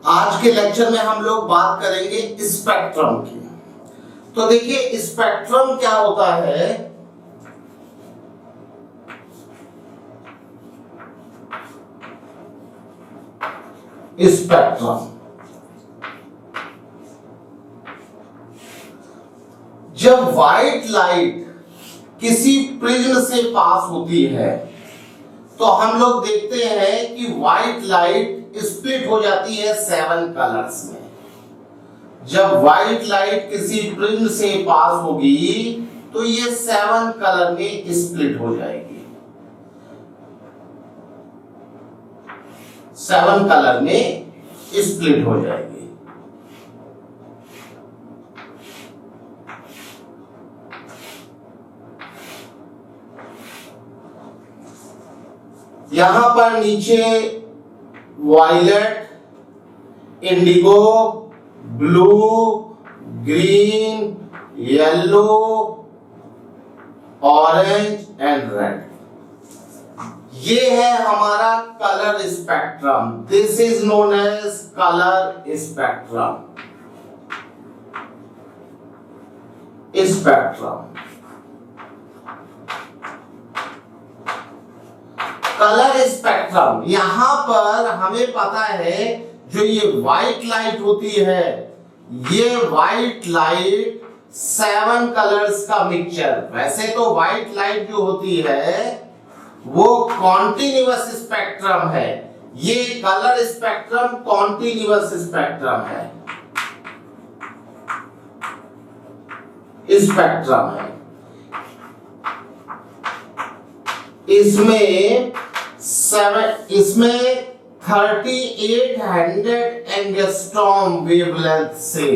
आज के लेक्चर में हम लोग बात करेंगे स्पेक्ट्रम की। तो देखिए स्पेक्ट्रम क्या होता है। स्पेक्ट्रम जब व्हाइट लाइट किसी प्रिज्म से पास होती है तो हम लोग देखते हैं कि व्हाइट लाइट स्प्लिट हो जाती है 7 कलर्स में। जब व्हाइट लाइट किसी प्रिज्म से पास होगी तो ये 7 कलर में स्प्लिट हो जाएगी, 7 कलर में स्प्लिट हो जाएगी। यहां पर नीचे violet, indigo, blue, green, yellow, orange and red, ये है हमारा colour spectrum. This is known as colour spectrum. Colour spectrum यहां पर हमें पता है जो ये व्हाइट लाइट होती है, ये व्हाइट लाइट 7 कलर्स का मिक्सचर। वैसे तो व्हाइट लाइट जो होती है वो कॉन्टिन्यूअस स्पेक्ट्रम है, ये कलर स्पेक्ट्रम कॉन्टिन्यूअस स्पेक्ट्रम है, इसमें 3800 एंगस्ट्रॉम वेवलेंथ से,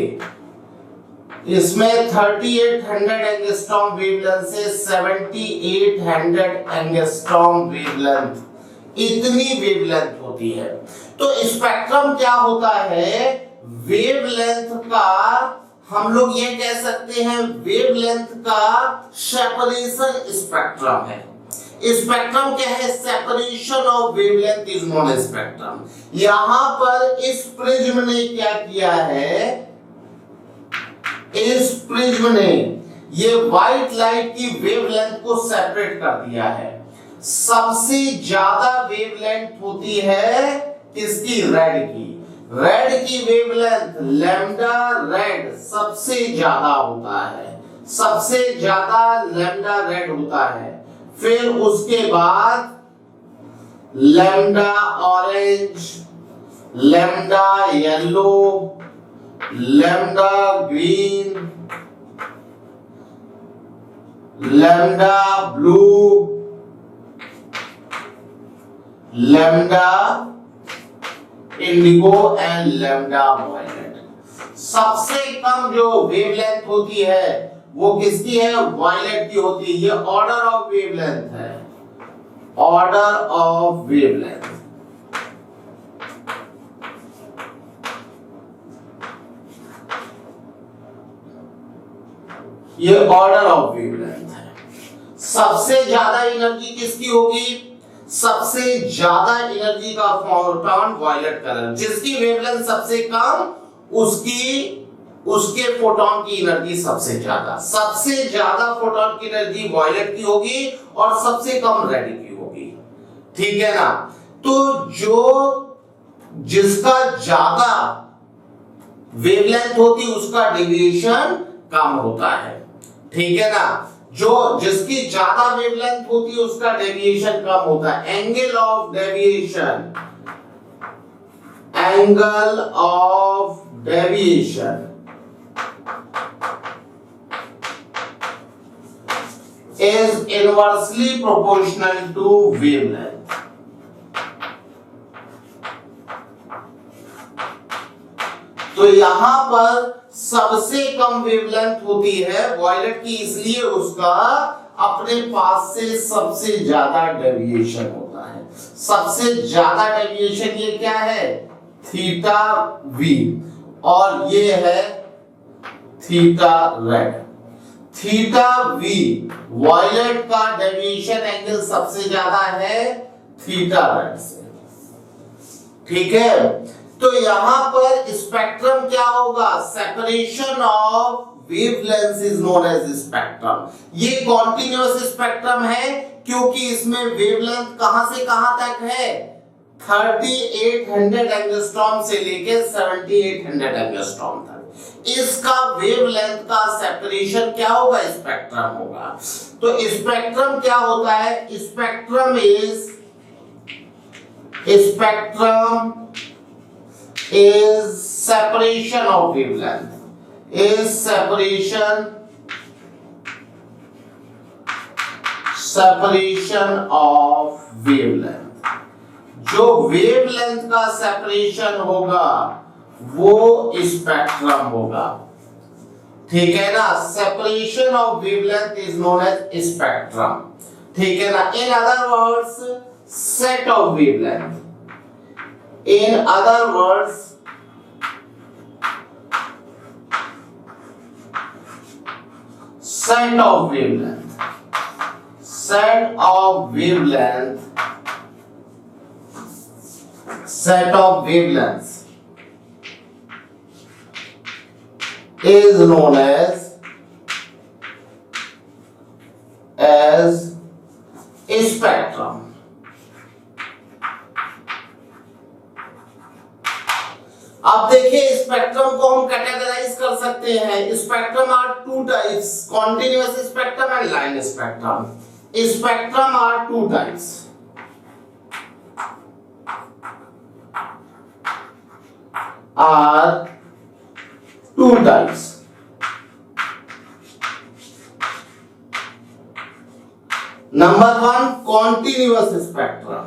इसमें 3800 एंगस्ट्रॉम वेवलेंथ से 7800 एंगस्ट्रॉम वेवलेंथ, इतनी वेवलेंथ होती है। तो स्पेक्ट्रम क्या होता है, वेवलेंथ का, हम लोग ये कह सकते हैं वेवलेंथ का सेपरेशन स्पेक्ट्रम है। स्पेक्ट्रम क्या है, separation of wavelength is known spectrum. यहां पर इस प्रिज्म ने क्या किया है, इस प्रिज्म ने ये व्हाइट लाइट की वेवलेंथ को सेपरेट कर दिया है। सबसे ज्यादा वेवलेंथ होती है किसकी, रेड की। रेड की वेवलेंथ लैम्डा रेड सबसे ज्यादा होता है, सबसे ज्यादा लैम्डा रेड होता है। फिर उसके बाद lambda orange, lambda yellow, lambda green, lambda blue, lambda indigo and lambda violet. सबसे कम जो वेवलेंथ होती है वो किसकी है, वायलेट की होती है। ये ऑर्डर ऑफ वेवलेंथ है, ऑर्डर ऑफ वेवलेंथ। ये ऑर्डर ऑफ वेवलेंथ है। सबसे ज्यादा एनर्जी किसकी होगी, सबसे ज्यादा एनर्जी का फोटोन वायलेट कलर, जिसकी वेवलेंथ सबसे कम उसके फोटोन की एनर्जी सबसे ज्यादा। सबसे ज्यादा फोटोन की एनर्जी वायलेट की होगी और सबसे कम रेड की होगी, ठीक है ना। तो जिसका ज्यादा वेवलेंथ होती उसका डेविएशन कम होता है, ठीक है ना। जिसकी ज्यादा वेवलेंथ होती है उसका डेविएशन कम होता है। Angle of deviation, angle of deviation is inversely proportional to wavelength। तो यहां पर सबसे कम वेवलेंथ होती है वायलेट की, इसलिए उसका अपने पास से सबसे ज्यादा डेविएशन होता है। सबसे ज्यादा डेविएशन ये क्या है, थीटा वी, और ये है theta red. Theta V violet का डेविएशन एंगल सबसे ज्यादा है थीटा रेड से, ठीक है। तो यहां पर स्पेक्ट्रम क्या होगा, separation of wavelength is known as spectrum. ये कॉन्टिन्यूअस स्पेक्ट्रम है क्योंकि इसमें वेवलेंथ कहां से कहां तक है, 3800 एंगस्ट्रॉम से लेकर 7800 एंगस्ट्रॉम तक। इसका वेवलेंथ का सेपरेशन क्या होगा, स्पेक्ट्रम होगा। तो स्पेक्ट्रम क्या होता है, spectrum is separation of wavelength, is separation of wavelength। जो वेवलेंथ का सेपरेशन होगा वो स्पेक्ट्रम होगा, ठीक है ना। Separation of wavelength is known as spectrum, ठीक है ना। In other words set of wavelength, in other words set of wavelength, set of wavelength, set of wavelengths is known as spectrum। अब देखिए स्पेक्ट्रम को हम कैटेगराइज कर सकते हैं। Spectrum are two types, continuous spectrum and line spectrum. Spectrum are two types, number one continuous spectrum,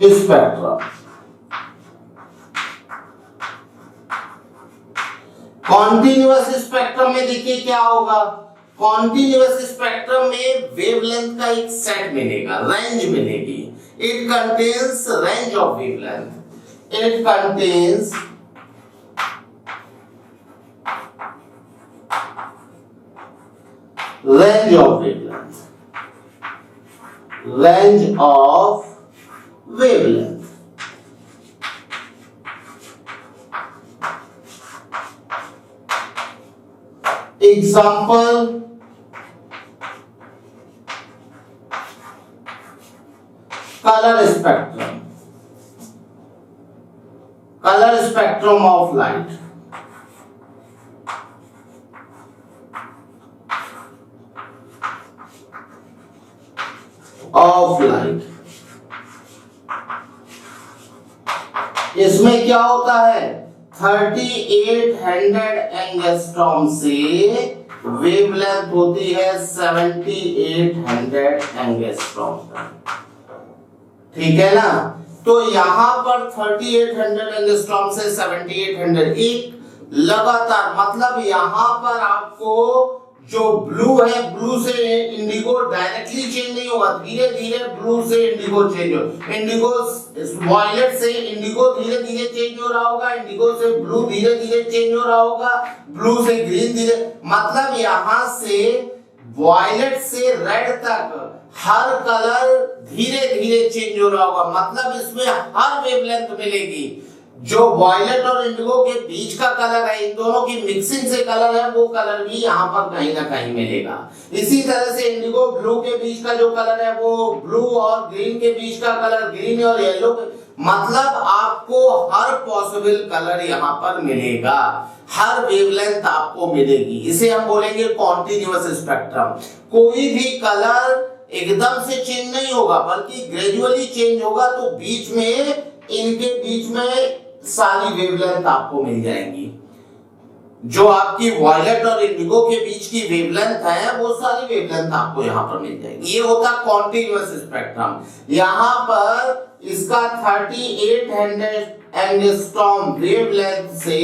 spectrum. Continuous spectrum में देखिए क्या होगा, कॉन्टिन्यूअस स्पेक्ट्रम में वेवलेंथ का एक सेट मिलेगा, रेंज मिलेगी। It contains range of wavelength, it contains range of wavelength, range of wavelength। Example, color spectrum, color spectrum of light, of light। इसमें क्या होता है, 3800 एंगस्ट्रॉम से वेवलेंथ होती है 7800 एंगस्ट्रॉम तक, ठीक है ना। तो यहां पर 3800 एंगस्ट्रॉम से 7800 एक लगातार, मतलब यहां पर आपको जो ब्लू है, ब्लू से इंडिगो डायरेक्टली चेंज नहीं होगा, धीरे धीरे ब्लू से इंडिगो चेंज हो, इंडिगो वायलेट से इंडिगो धीरे धीरे चेंज हो रहा होगा, इंडिगो से ब्लू धीरे धीरे चेंज हो रहा होगा, ब्लू से ग्रीन धीरे, मतलब यहां से वायलेट से रेड तक हर कलर धीरे धीरे चेंज हो रहा होगा, मतलब इसमें हर वेवलेंथ मिलेगी। जो वायलेट और इंडिगो के बीच का कलर है, इन दोनों की मिक्सिंग से कलर है, वो कलर भी यहाँ पर कहीं ना कहीं मिलेगा। इसी तरह से इंडिगो ब्लू के बीच का जो कलर है वो ब्लू, और ग्रीन के बीच का कलर ग्रीन और येलो, मतलब आपको हर पॉसिबल कलर यहाँ पर मिलेगा, हर वेवलेंथ आपको मिलेगी। इसे हम बोलेंगे कॉन्टिन्यूअस स्पेक्ट्रम। कोई भी कलर एकदम से चेंज नहीं होगा, बल्कि ग्रेजुअली चेंज होगा, तो बीच में, इनके बीच में सारी वेवलेंथ आपको मिल जाएंगी। जो आपकी वायलेट और इंडिगो के बीच की वेवलेंथ है, वो सारी वेवलेंथ आपको यहाँ पर मिल जाएगी। ये होता है कॉन्टिन्यूअस स्पेक्ट्रम। यहाँ पर इसका 3800 एंगस्ट्रॉम वेवलेंथ से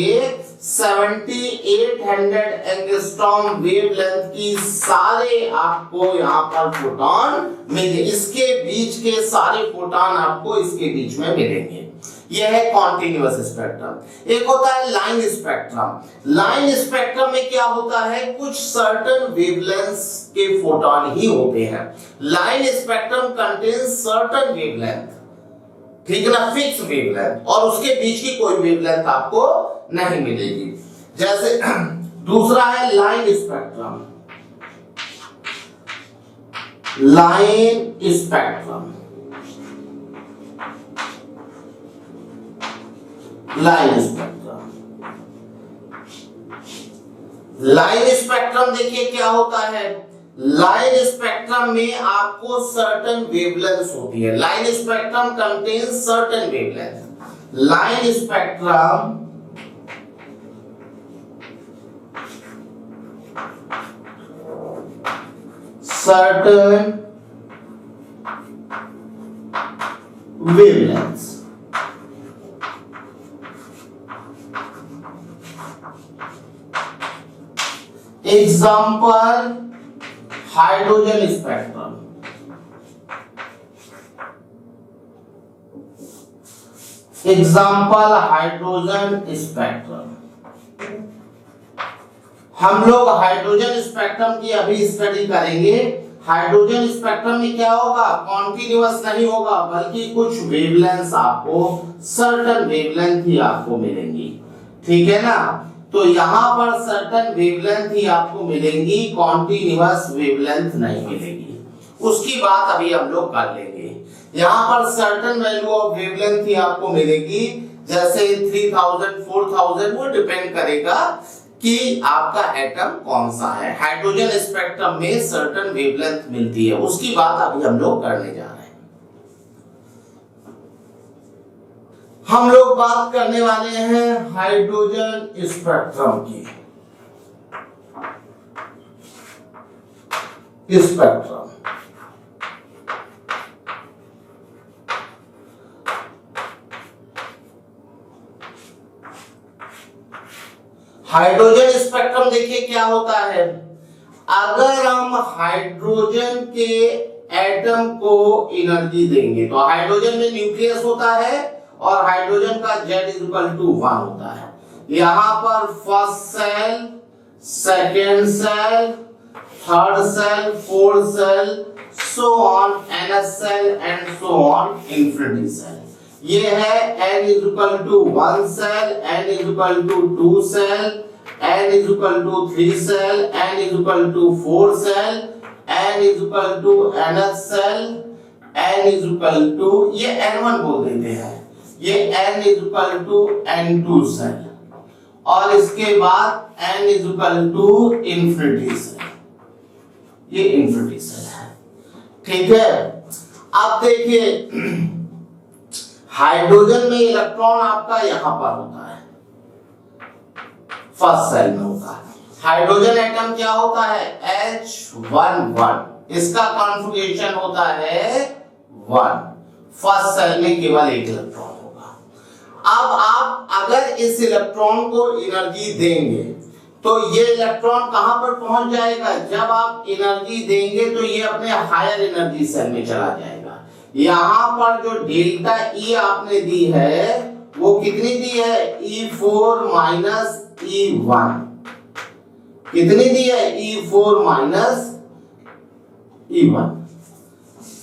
7800 एंगस्ट्रॉम वेवलेंथ की सारे आपको यहाँ पर फोटॉन मिले, इसके बीच के सारे फोटॉन आपको इसके बीच में मिलेंगे। यह है कॉन्टिन्यूअस स्पेक्ट्रम। एक होता है लाइन स्पेक्ट्रम। लाइन स्पेक्ट्रम में क्या होता है, कुछ सर्टेन वेवलेंथ्स के फोटोन ही होते हैं। Line spectrum contains certain wavelength, ठीक है ना, फिक्स वेवलेंथ, और उसके बीच की कोई वेवलेंथ आपको नहीं मिलेगी। जैसे दूसरा है line spectrum. Line spectrum, line spectrum, line spectrum देखिए क्या होता है। लाइन स्पेक्ट्रम में आपको सर्टेन वेवलेंथ्स होती है। Line spectrum contains certain wavelength. Line spectrum certain wavelengths। Example hydrogen spectrum. Example hydrogen spectrum. हम लोग हाइड्रोजन स्पेक्ट्रम की अभी स्टडी करेंगे। हाइड्रोजन स्पेक्ट्रम में क्या होगा, कॉन्टिन्यूअस नहीं होगा, बल्कि कुछ वेवलेंथ्स आपको, सर्टेन वेवलेंथ ही आपको मिलेंगी, ठीक है ना। तो यहाँ पर सर्टेन वेवलेंथ ही आपको मिलेंगी, कॉन्टिन्यूअस वेवलेंथ नहीं मिलेगी। उसकी बात अभी हम लोग कर लेंगे। यहाँ पर सर्टेन वैल्यू ऑफ वेवलेंथ ही आपको मिलेगी, जैसे 3000, 4000, वो डिपेंड करेगा कि आपका एटम कौन सा है। हाइड्रोजन स्पेक्ट्रम में सर्टेन वेवलेंथ मिलती है, उसकी बात अभी हम लोग करने जा रहे हैं। हम लोग बात करने वाले हैं हाइड्रोजन स्पेक्ट्रम की। स्पेक्ट्रम हाइड्रोजन स्पेक्ट्रम देखिए क्या होता है। अगर हम हाइड्रोजन के एटम को एनर्जी देंगे, तो हाइड्रोजन में न्यूक्लियस होता है और हाइड्रोजन का Z=1 होता है। यहां पर first cell, second cell, third cell, fourth cell, so on, nth cell and so on, infinity cell. ये है n=1 cell, n=2 cell, n=3 cell, n=4 cell, n=nth cell, n=, ये n1 बोल देते हैं, ये n=n2 सेल, और इसके बाद n=infinity सेल, ये infinity सेल है, ठीक है। अब देखिए हाइड्रोजन में इलेक्ट्रॉन आपका यहां पर होता है, फर्स्ट सेल में होता है। हाइड्रोजन एटम क्या होता है, H11, इसका कॉन्फ़िगरेशन होता है 1। फर्स्ट सेल में केवल एक इलेक्ट्रॉन होगा। अब आप अगर इस इलेक्ट्रॉन को एनर्जी देंगे, तो ये इलेक्ट्रॉन कहां पर पहुंच जाएगा, जब आप एनर्जी देंगे तो ये अपने हायर एनर्जी सेल में चला जाएगा। यहां पर जो डेल्टा E आपने दी है, वो कितनी दी है, E4 माइनस E1, कितनी दी है, E4 माइनस E1,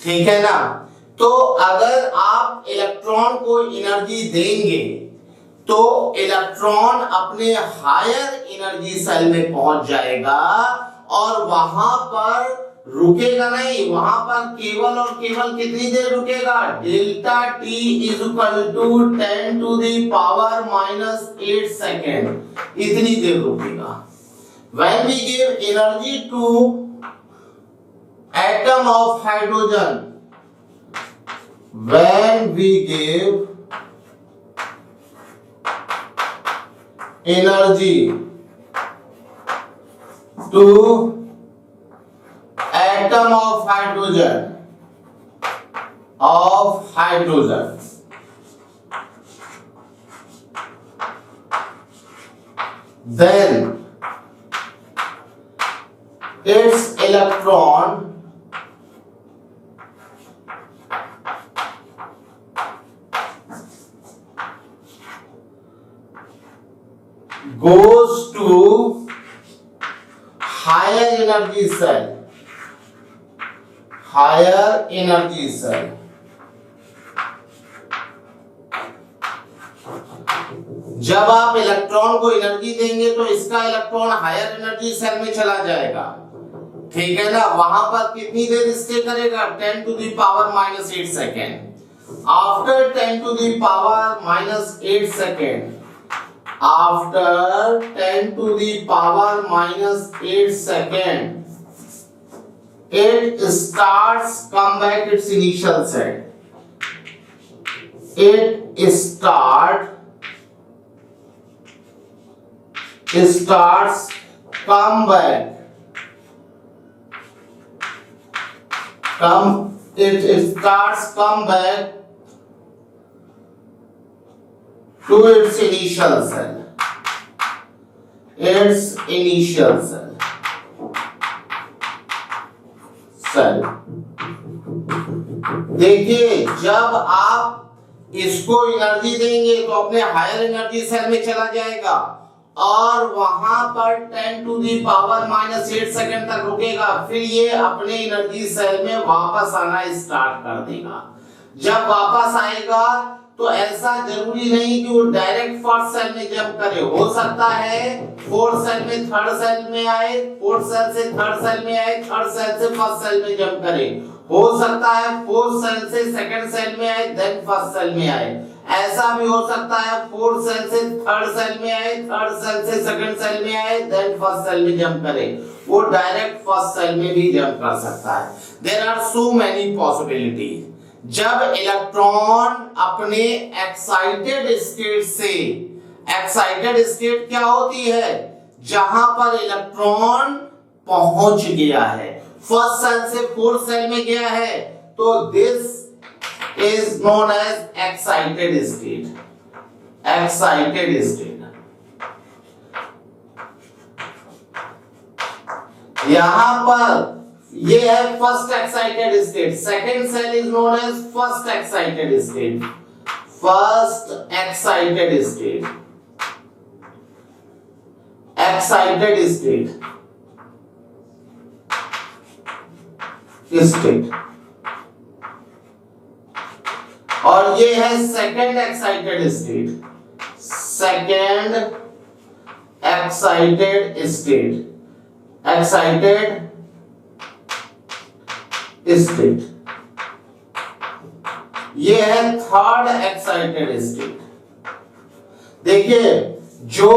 ठीक है ना। तो अगर आप इलेक्ट्रॉन को एनर्जी देंगे, तो इलेक्ट्रॉन अपने हायर एनर्जी सेल में पहुंच जाएगा और वहां पर रुकेगा नहीं, वहां पर केवल और केवल कितनी देर रुकेगा, डेल्टा T = 10⁻⁻⁸ सेकेंड, इतनी देर रुकेगा। When we give energy to atom of hydrogen, when we give energy to atom of hydrogen, then its electron goes to higher energy cell, higher energy cell. जब आप इलेक्ट्रॉन को energy देंगे तो इसका electron higher energy cell में चला जाएगा, ठीक है ना। वहां पर कितनी देर स्टे करेगा? 10 to the power -8 second. After 10 to the power -8 second, after 10 to the power -8 second, it starts come back its initial set. It starts come back. It starts come back to its initial cell. Its initial cell. देखिए, जब आप इसको energy देंगे तो अपने higher energy cell में चला जाएगा और वहां पर 10 to the power -8 सेकंड तक रुकेगा, फिर ये अपने एनर्जी सेल में वापस आना स्टार्ट कर देगा। जब वापस आएगा तो ऐसा जरूरी नहीं कि वो डायरेक्ट फर्स्ट सेल में जंप करे, हो सकता है फोर्थ सेल में थर्ड सेल में आए, फोर्थ सेल से थर्ड सेल में आए, थर्ड सेल से फर्स्ट सेल में जंप करे, हो सकता है फोर्थ सेल से सेकंड सेल में आए देन फर्स्ट सेल में आए, ऐसा भी हो सकता है फोर्थ सेल से थर्ड सेल में आए, थर्ड सेल से सेकंड सेल में आए देन फर्स्ट सेल में जंप करे, वो डायरेक्ट फर्स्ट सेल में भी जंप कर सकता है। There are so many possibilities. जब इलेक्ट्रॉन अपने एक्साइटेड स्टेट से, एक्साइटेड स्टेट क्या होती है? जहां पर इलेक्ट्रॉन पहुंच गया है, फर्स्ट सेल से फोर्थ सेल में गया है, तो this is known as excited state. Excited state. यहां पर ये है first excited state, second shell is known as first excited state. First excited state, excited state, state. और ये है second excited state, second excited state, excited state. ये है third excited state. देखिए, जो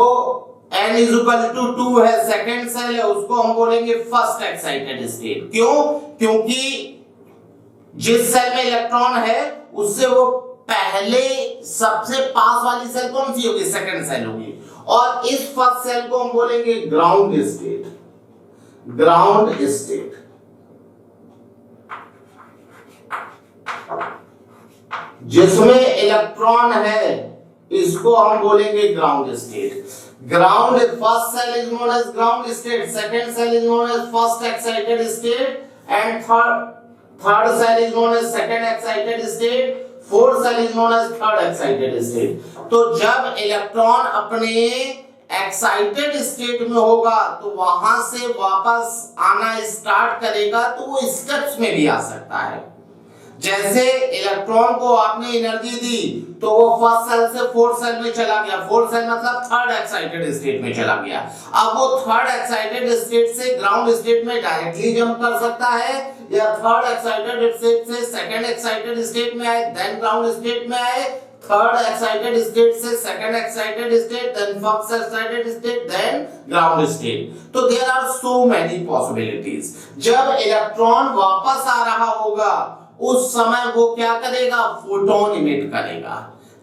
n = 2 है, सेकंड सेल है, उसको हम बोलेंगे फर्स्ट एक्साइटेड स्टेट। क्यों? क्योंकि जिस सेल में इलेक्ट्रॉन है उससे वो पहले सबसे पास वाली सेल कौन सी होगी? सेकंड सेल होगी। और इस फर्स्ट सेल को हम बोलेंगे ग्राउंड स्टेट, ग्राउंड स्टेट। जिसमें इलेक्ट्रॉन है इसको हम बोलेंगे ground state. Ground, first shell is known as ground state, second shell is known as first excited state and third shell is known as second excited state, fourth shell is known as third excited state. तो जब electron अपने excited state में होगा तो वहां से वापस आना स्टार्ट करेगा, तो वो स्टेप्स में भी आ सकता है। जैसे इलेक्ट्रॉन को आपने एनर्जी दी तो वो फर्स्ट सेल से फोर्थ सेल में चला गया, फोर्थ सेल मतलब थर्ड एक्साइटेड स्टेट में चला गया। अब वो थर्ड एक्साइटेड स्टेट से ग्राउंड स्टेट में डायरेक्टली जंप कर सकता है, या थर्ड एक्साइटेड स्टेट से सेकंड एक्साइटेड स्टेट में आए देन ग्राउंड स्टेट में आए, थर्ड एक्साइटेड स्टेट से second excited state then first excited state then ground state. तो there are so many possibilities. जब इलेक्ट्रॉन वापस आ रहा होगा उस समय वो क्या करेगा? फोटोन इमिट करेगा।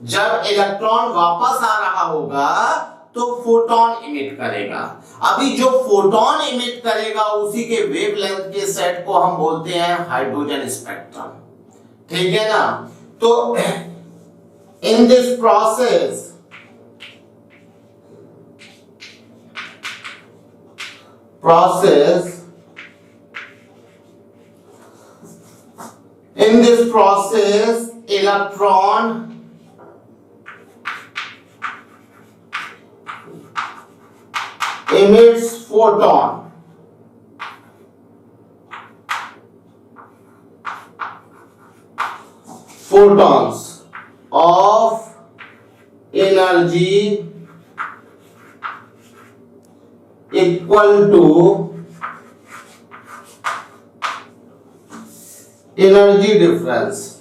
जब इलेक्ट्रॉन वापस आ रहा होगा तो फोटोन इमिट करेगा। अभी जो फोटोन इमिट करेगा उसी के वेवलेंथ के सेट को हम बोलते हैं हाइड्रोजन स्पेक्ट्रम, ठीक है ना। तो in this process emits photons of energy equal to energy difference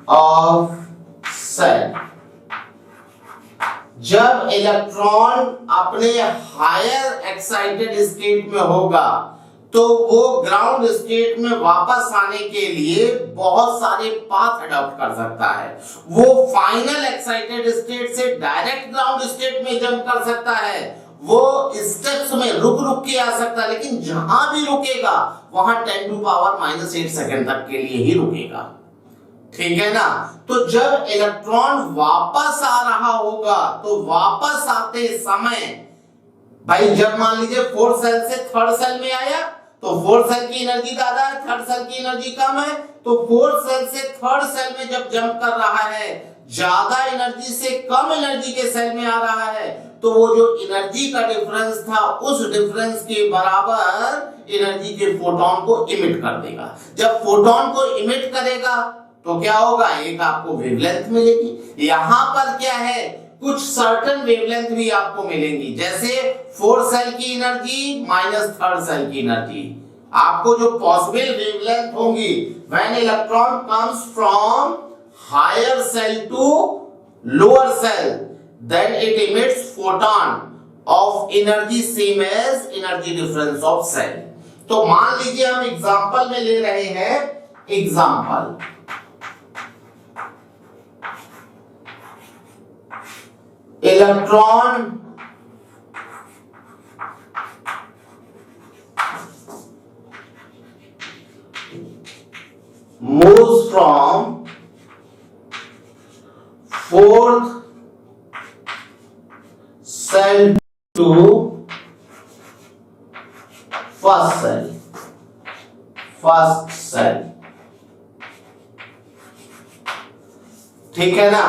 of cell। जब इलेक्ट्रॉन अपने हायर एक्साइटेड स्टेट में होगा तो वो ग्राउंड स्टेट में वापस आने के लिए बहुत सारे पाथ अडॉप्ट कर सकता है। वो फाइनल एक्साइटेड स्टेट से डायरेक्ट ग्राउंड स्टेट में जंप कर सकता है, वो स्टेप्स में रुक रुक के आ सकता है, लेकिन जहां भी रुकेगा वहां 10⁻⁸ सेकंड तक के लिए ही रुकेगा। ठीक है ना। तो जब इलेक्ट्रॉन वापस आ रहा होगा तो वापस आते समय भाई, जब मान लीजिए फोर्थ सेल से थर्ड सेल में आया तो फोर्थ सेल की एनर्जी ज्यादा है, थर्ड सेल की एनर्जी कम है, तो फोर्थ सेल से थर्ड सेल में जब जंप कर रहा है, ज्यादा एनर्जी से कम एनर्जी के सेल में आ रहा है, तो वो जो एनर्जी का डिफरेंस था उस डिफरेंस के बराबर एनर्जी के फोटोन को इमिट कर देगा। जब फोटोन को इमिट करेगा तो क्या होगा, एक आपको वेवलेंथ मिलेगी। यहां पर क्या है, कुछ सर्टेन वेवलेंथ भी आपको मिलेंगी, जैसे फोर्थ सेल की एनर्जी माइनस थर्ड सेल की एनर्जी। आपको जो पॉसिबल वेवलेंथ होंगी when electron comes from higher shell to lower shell, then it emits photon of energy same as energy difference of cell। तो मान लीजिए हम एग्जांपल में ले रहे हैं, example electron moves from fourth cell to first cell। ठीक है ना।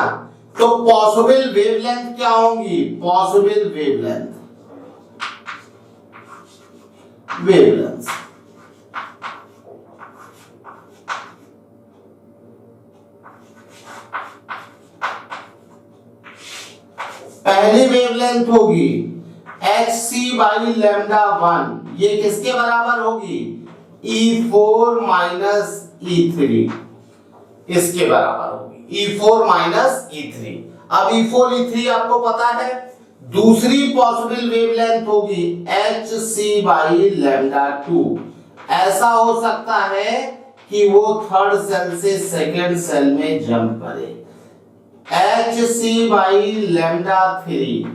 तो पॉसिबल वेवलेंथ क्या होंगी, पॉसिबल वेवलेंथ पहली वेवलेंथ होगी hc/λ1, ये किसके बराबर होगी, E4 माइनस E3, इसके बराबर होगी E4 माइनस E3। अब E4 E3 आपको पता है। दूसरी पॉसिबल वेवलेंथ होगी hc/λ2। ऐसा हो सकता है कि वो थर्ड सेल से सेकंड सेल में जंप करे। hc/λ3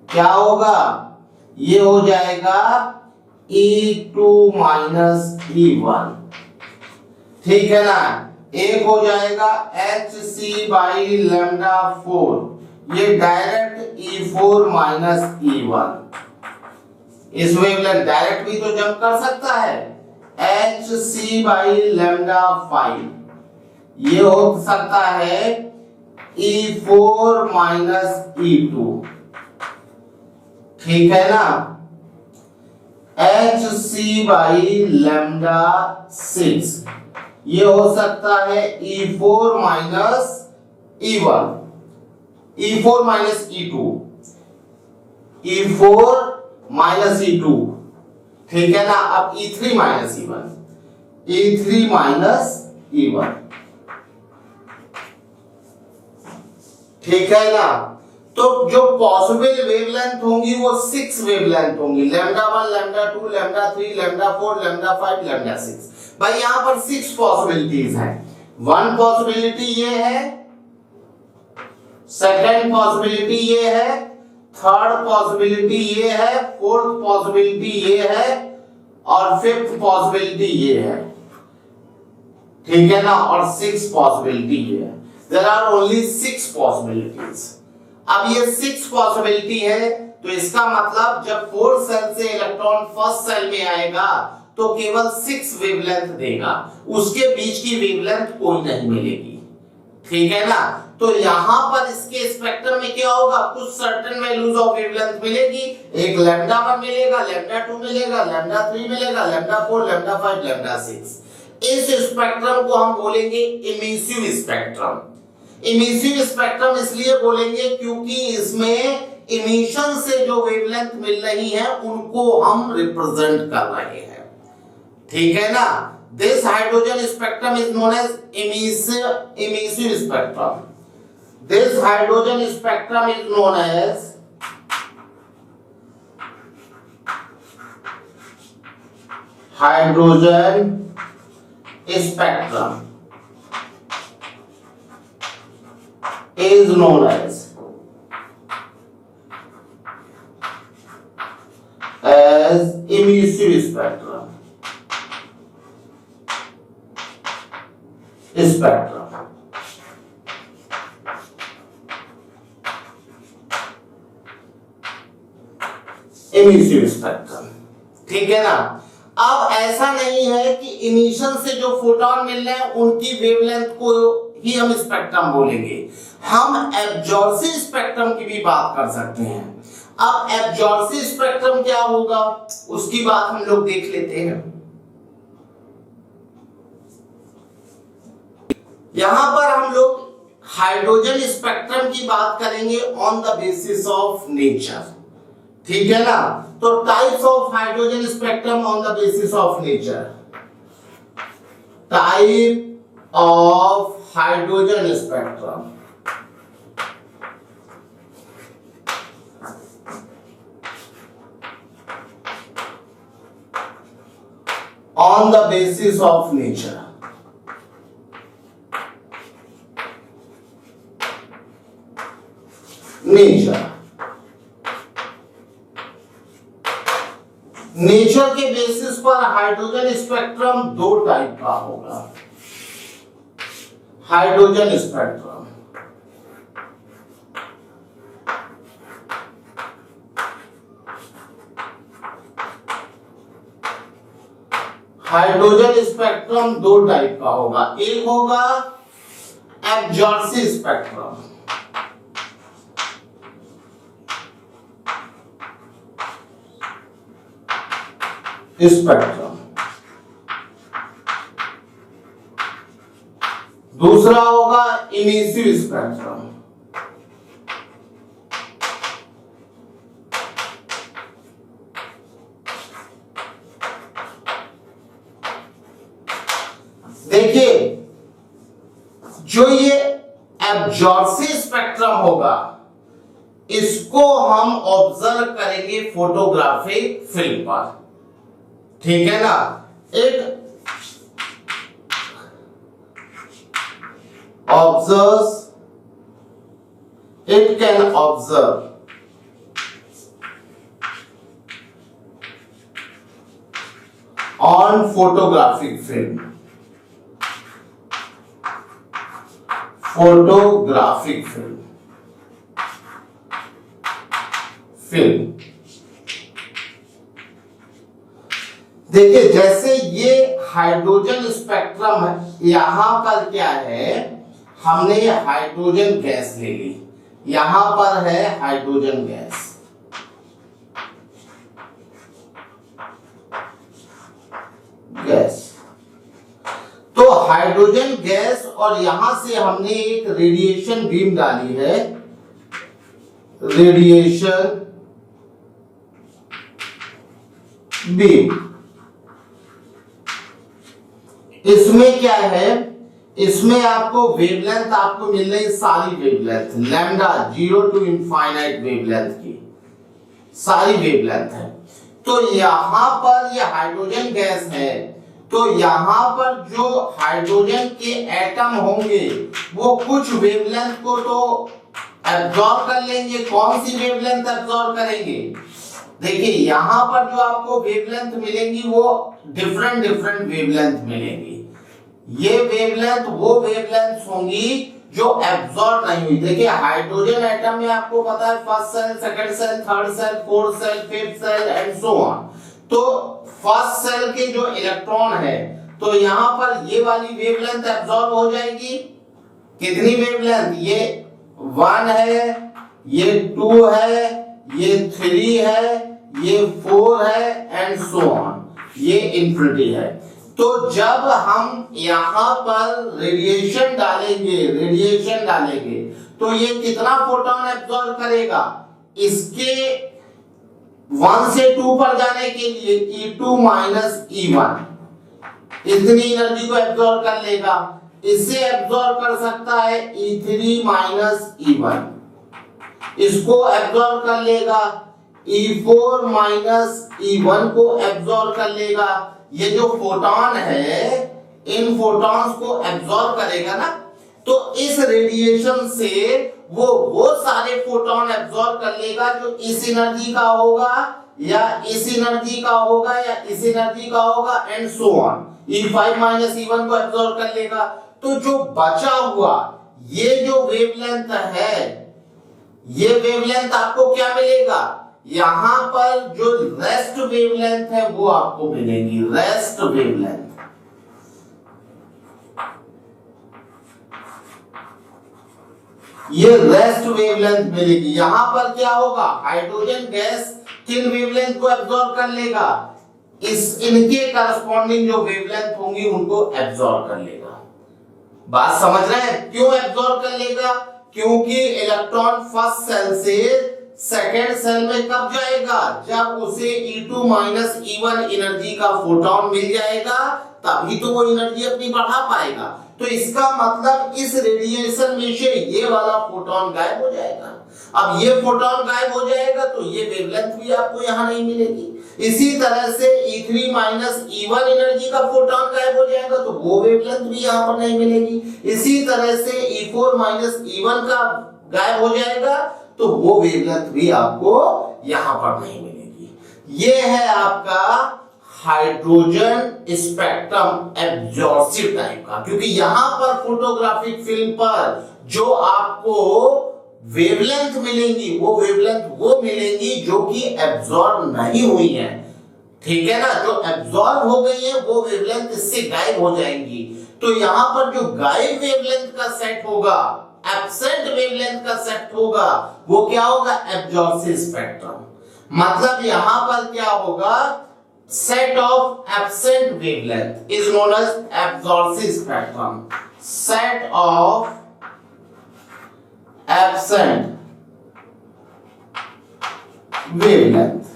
क्या होगा, ये हो जाएगा E2 माइनस E1। ठीक है ना। एक हो जाएगा hc/λ4, ये डायरेक्ट E4 माइनस E1। इस वेवलेंथ डायरेक्ट भी तो जंप कर सकता है। hc/λ5, ये हो सकता है E4 माइनस E2। ठीक है ना। hc/λ6, ये हो सकता है E4 minus E1, E4 minus E2, E4 minus E2। ठीक है ना। अब E3 minus E1, E3 minus E1। ठीक है ना। तो जो पॉसिबल वेवलेंथ होंगी वो 6 वेवलेंथ होंगी, λ1, λ2, λ3, λ4, λ5, λ6। भाई यहां पर 6 पॉसिबिलिटीज हैं। वन पॉसिबिलिटी ये है, सेकंड पॉसिबिलिटी ये है, थर्ड पॉसिबिलिटी ये है, फोर्थ पॉसिबिलिटी ये है और फिफ्थ पॉसिबिलिटी ये है। ठीक है ना। और 6 पॉसिबिलिटी ये है। There are only 6 possibilities। अब ये 6 पॉसिबिलिटी है तो इसका मतलब जब फोर्थ सेल से इलेक्ट्रॉन फर्स्ट सेल में आएगा तो केवल 6 वेवलेंथ देगा, उसके बीच की वेवलेंथ कोई नहीं मिलेगी। ठीक है ना। तो यहां पर इसके स्पेक्ट्रम में क्या होगा, कुछ सर्टेन वैल्यूज ऑफ वेवलेंथ मिलेगी। एक लैम्डा 1 मिलेगा, लैम्डा 2 मिलेगा, लैम्डा 3 मिलेगा, लैम्डा 4, लैम्डा 5, लैम्डा 6। इस स्पेक्ट्रम को हम बोलेंगे इमिसिव स्पेक्ट्रम। इमिसिव स्पेक्ट्रम इसलिए बोलेंगे क्योंकि इसमें इमिशन से जो वेवलेंथ मिल रही है उनको हम रिप्रेजेंट कर रहे हैं। ठीक है ना। This hydrogen spectrum is known as emissive spectrum. This hydrogen spectrum is known as hydrogen spectrum. Is known as emissive spectrum. Spectrum. Emissive spectrum. ठीक है ना। अब ऐसा नहीं है कि इमिशन से जो फोटोन मिल रहे हैं उनकी वेवलेंथ को ही हम स्पेक्ट्रम बोलेंगे, हम एब्जॉर्सिव स्पेक्ट्रम की भी बात कर सकते हैं। अब एब्जॉर्सिव स्पेक्ट्रम क्या होगा उसकी बात हम लोग देख लेते हैं। यहां पर हम लोग हाइड्रोजन स्पेक्ट्रम की बात करेंगे on the basis of nature. ठीक है ना। तो types of hydrogen spectrum on the basis of nature. Type of hydrogen spectrum. On the basis of nature. Nature के बेसिस पर हाइड्रोजन स्पेक्ट्रम दो टाइप का होगा। हाइड्रोजन स्पेक्ट्रम दो टाइप का होगा। एक होगा एब्जॉर्सिव स्पेक्ट्रम। दूसरा होगा इमिसिव स्पेक्ट्रम। देखिए जो ये एब्जॉर्सिव स्पेक्ट्रम होगा इसको हम ऑब्जर्व करेंगे फोटोग्राफिक फिल्म पर। ठीक है ना। एक observes, it can observe on photographic film. Photographic film. देखिए जैसे ये हाइड्रोजन स्पेक्ट्रम है, यहां पर क्या है, हमने हाइड्रोजन गैस ले ली, यहां पर है हाइड्रोजन गैस। तो हाइड्रोजन गैस और यहां से हमने एक रेडिएशन बीम डाली है, रेडिएशन बीम। इसमें क्या है, इसमें आपको वेवलेंथ आपको मिल रही सारी wavelength, lambda 0 to infinite wavelength की सारी वेवलेंथ है। तो यहां पर ये हाइड्रोजन गैस है, तो यहां पर जो हाइड्रोजन के एटम होंगे वो कुछ वेवलेंथ को तो एब्जॉर्ब कर लेंगे। कौन सी वेवलेंथ एब्जॉर्ब करेंगे, देखिए यहां पर जो आपको वेवलेंथ मिलेंगी वो डिफरेंट वेवलेंथ मिलेंगी। ये वेवलेंथ वो वेवलेंथ होंगी जो एब्जॉर्ब नहीं हुई। देखिए हाइड्रोजन एटम में आपको पता है first shell, second shell, third cell, fourth shell, fifth shell and so on. तो फर्स्ट सेल के जो इलेक्ट्रॉन है, तो यहां पर ये वाली वेवलेंथ एब्जॉर्ब हो जाएगी। कितनी वेवलेंथ? ये 1 है, ये 2 है, ये 3 है, ये 4 है एंड सो ऑन, ये इंफिनिटी है। तो जब हम यहां पर रेडिएशन डालेंगे तो ये कितना फोटोन एब्जॉर्ब करेगा? इसके 1 से 2 पर जाने के लिए E2 माइनस E1 इतनी एनर्जी को एब्जॉर्ब कर लेगा। इसे एब्जॉर्ब कर सकता है E3 माइनस E1, इसको एब्जॉर्ब कर लेगा E4 माइनस E1 को एब्जॉर्ब कर लेगा। ये जो फोटोन है इन फोटॉन्स को एब्जॉर्ब करेगा ना, तो इस रेडिएशन से वो सारे फोटोन एब्जॉर्ब कर लेगा जो इस एनर्जी का होगा या इस एनर्जी का होगा या इस एनर्जी का होगा and so on. E5 minus E1 को एब्जॉर्ब कर लेगा। तो जो बचा हुआ ये जो वेवलेंथ है, ये वेवलेंथ आपको क्या मिलेगा? यहां पर जो रेस्ट वेवलेंथ है वो आपको मिलेगी, रेस्ट वेवलेंथ। ये रेस्ट वेवलेंथ मिलेगी। यहां पर क्या होगा? हाइड्रोजन गैस किन वेवलेंथ को एब्जॉर्ब कर लेगा? इनके करस्पॉन्डिंग जो वेवलेंथ होंगी उनको एब्जॉर्ब कर लेगा। बात समझ रहे हैं? क्यों एब्जॉर्ब कर लेगा? क्योंकि इलेक्ट्रॉन फर्स्ट सेल से सेकेंड सेल में कब जाएगा? जब उसे E2 माइनस E1 एनर्जी का फोटोन मिल जाएगा, तभी तो वो एनर्जी अपनी बढ़ा पाएगा। तो इसका मतलब इस रेडिएशन में से ये वाला फोटोन गायब हो जाएगा। अब ये फोटोन गायब हो जाएगा तो ये वेवलेंथ भी आपको यहां नहीं मिलेगी। इसी तरह से E3 माइनस E1 एनर्जी का फोटोन गायब हो जाएगा तो वो वेवलेंथ भी यहां पर नहीं मिलेगी। इसी तरह से E4 माइनस E1 का गायब हो जाएगा तो वो वेवलेंथ भी आपको यहां पर नहीं मिलेगी। ये है आपका हाइड्रोजन स्पेक्ट्रम एब्जॉर्सिव टाइप का, क्योंकि यहां पर फोटोग्राफिक फिल्म पर जो आपको वेवलेंथ मिलेंगी वो वेवलेंथ वो मिलेंगी जो कि एब्जॉर्ब नहीं हुई है। ठीक है ना? जो एब्जॉर्ब हो गई है वो वेवलेंथ इससे गायब हो जाएंगी। तो यहां पर जो गायब वेवलेंथ का सेट होगा, एब्सेंट वेवलेंथ का सेट होगा, वो क्या होगा? एब्जॉर्सिव स्पेक्ट्रम। मतलब यहां पर क्या होगा? set of absent wavelength is known as absorptive spectrum. Set of absent wavelength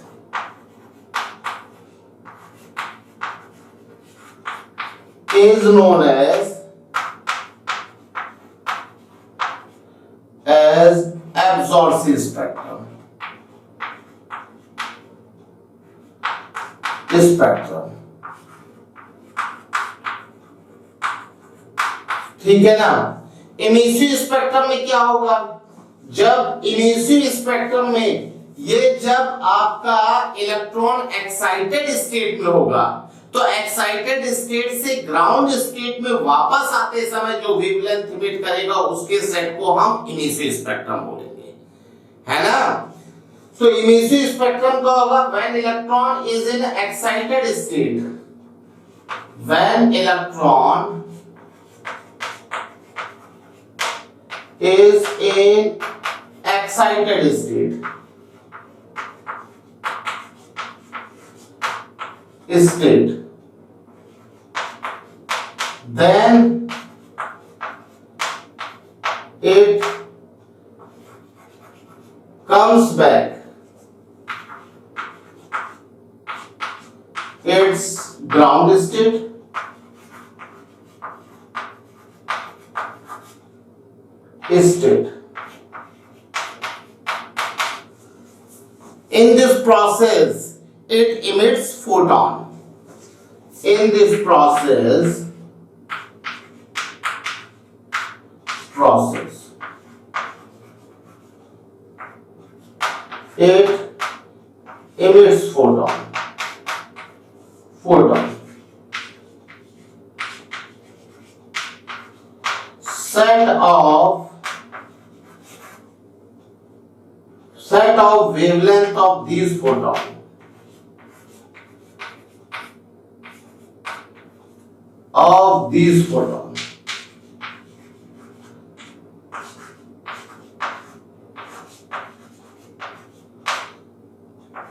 is known as absorptive spectrum. Spectrum, ठीक है ना? इमिसिव स्पेक्ट्रम में क्या होगा? जब इमिसिव स्पेक्ट्रम में ये जब आपका इलेक्ट्रॉन एक्साइटेड स्टेट में होगा तो एक्साइटेड स्टेट से ग्राउंड स्टेट में वापस आते समय जो वेवलेंथ इमिट करेगा उसके सेट को हम इमिसिव स्पेक्ट्रम बोलेंगे, है ना? So emissive spectrum का होगा when electron is in excited state. When electron is in excited state. Then it comes back. Its ground state in this process it emits photon. In this process it emits photon. Set of wavelength of these photon of these photons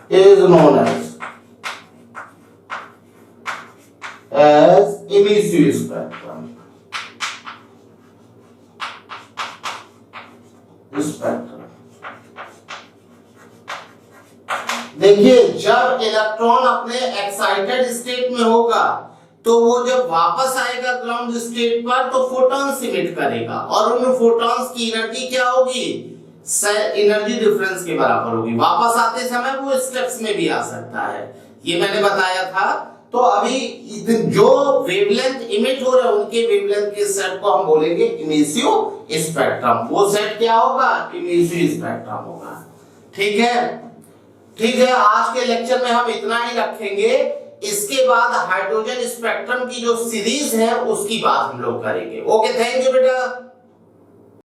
is known as emissive spectrum. देखिए, जब electron अपने excited state में होगा तो वो जब वापस आएगा ग्राउंड स्टेट पर तो फोटॉन्स इमिट करेगा और उन फोटॉन्स की एनर्जी क्या होगी, एनर्जी डिफरेंस के बराबर होगी। वापस आते समय वो स्टेप्स में भी आ सकता है, ये मैंने बताया था। तो अभी जो वेवलेंथ इमिट हो रहे हैं उनके वेवलेंथ के सेट को हम बोलेंगे इमिसिव स्पेक्ट्रम। वो सेट क्या होगा, इमिसिव स्पेक्ट्रम होगा। ठीक है, ठीक है। आज के लेक्चर में हम इतना ही रखेंगे। इसके बाद हाइड्रोजन स्पेक्ट्रम की जो सीरीज है उसकी बात हम लोग करेंगे। ओके, थैंक यू बेटा।